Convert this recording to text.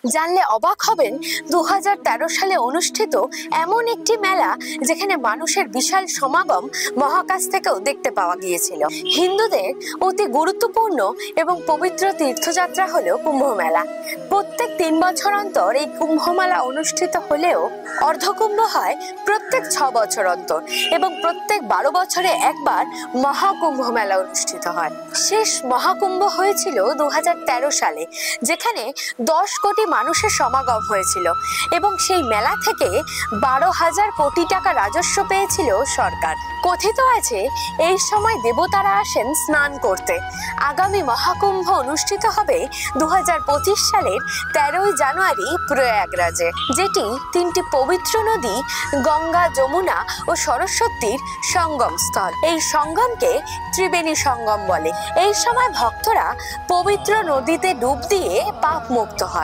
জানলে অবাক হবেন 2013 সালে অনুষ্ঠিত এমন একটি মেলা যেখানে মানুষের বিশাল সমাগম মহাকাশ থেকেও দেখতে পাওয়া গিয়েছিল। হিন্দুদের অতি গুরুত্বপূর্ণ এবং পবিত্র তীর্থযাত্রা হলো কুম্ভ মেলা। প্রত্যেক 3 বছর অন্তর এই কুম্ভ মেলা অনুষ্ঠিত হলেও অর্ধকুম্ভ হয় প্রত্যেক 6 বছর অন্তর এবং প্রত্যেক 12 বছরে একবার মহাকুম্ভ মেলা অনুষ্ঠিত হয়। শেষ মহাকুম্ভ হয়েছিল 2013 সালে, যেখানে 10 কোটি মানুষের সমাগম হয়েছিল এবং সেই মেলা থেকে 12,000 কোটি টাকা রাজস্ব পেয়েছিল সরকার। কথিত আছে এই সময় দেবতারা আসেন স্নান করতে। আগামী মহাকুম্ভ অনুষ্ঠিত হবে 2025 সালের 13ই জানুয়ারি প্রয়াগরাজে, যেটি 3টি পবিত্র নদী গঙ্গা, যমুনা ও সরস্বতীর সঙ্গম স্থল। এই সঙ্গমকে ত্রিবেণী সঙ্গম বলে। এই সময় ভক্তরা পবিত্র নদীতে ডুব দিয়ে পাপ মুক্ত হয়।